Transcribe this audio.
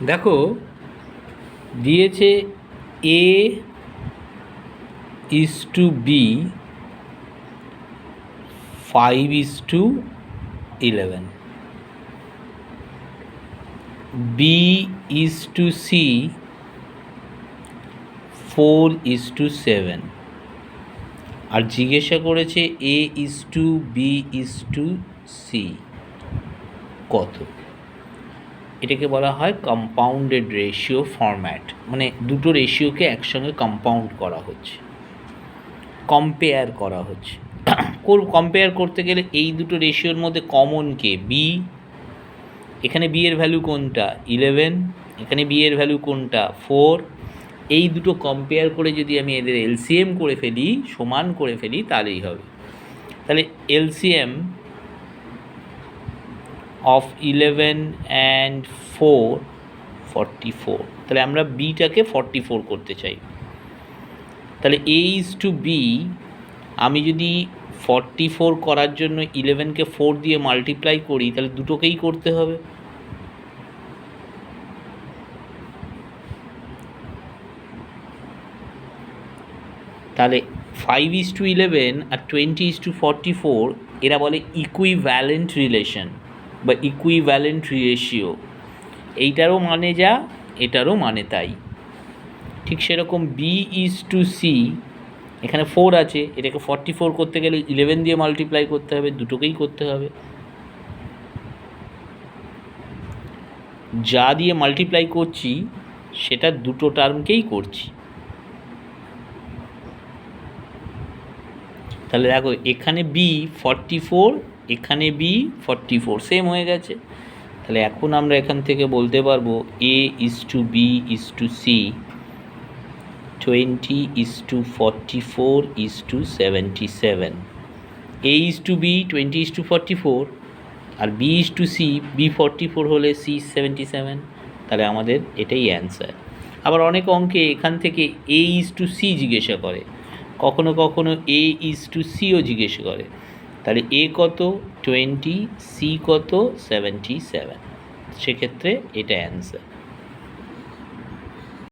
দেখো দিয়েছে A is to B 5:11, B is to C 4:7, আর জিজ্ঞাসা করেছে A is to B is to C কত। এটাকে বলা হয় কম্পাউন্ডেড রেশিও ফরম্যাট, মানে দুটো রেশিওকে একসঙ্গে কম্পাউন্ড করা হচ্ছে, কম্পেয়ার করা হচ্ছে। কম্পেয়ার করতে গেলে এই দুটো রেশিওর মধ্যে কমন কে? বি। এখানে বি এর ভ্যালু কোনটা? 11। এখানে বি এর ভ্যালু কোনটা? 4। এই দুটো কম্পেয়ার করে যদি আমি এদের এলসিএম করে ফেলি, সমান করে ফেলি, তাহলেই হবে। তাহলে এলসিএম অফ 11 and 4 44। তাহলে আমরা বিটাকে 44 করতে চাই। তাহলে A is to B, আমি যদি 44 করার জন্য 11কে 4 দিয়ে মাল্টিপ্লাই করি, তাহলে দুটোকেই করতে হবে। তাহলে 5:11 আর 20:44 এরা বলে ইকুইভ্যালেন্ট রিলেশন বা ইকুইভ্যালেন্ট রেশিও। এইটারও মানে যা, এটারও মানে তাই। ঠিক সেরকম B is to C, এখানে 4 আছে, এটাকে 44 করতে গেলে 11 দিয়ে মাল্টিপ্লাই করতে হবে, দুটোকেই করতে হবে। যা দিয়ে মাল্টিপ্লাই করছি সেটা দুটো টার্মকেই করছি। তাহলে দেখো এখানে B 44, এখানে B 44, সেম হয়ে গেছে। তাহলে এখন আমরা এখান থেকে বলতে পারবো A is to B is to C 20:44:77। A is to B 20:44 R B is to C, B 44 হলে C 77। তাহলে আমাদের এটাই অ্যান্সার। আবার অনেক অঙ্কে এখান থেকে A is to C জিজ্ঞাসা করে, কখনো কখনো A is to Cও জিজ্ঞাসা করে। তাহলে A কত? 20, C কত? 77। সেক্ষেত্রে এটা অ্যান্সার।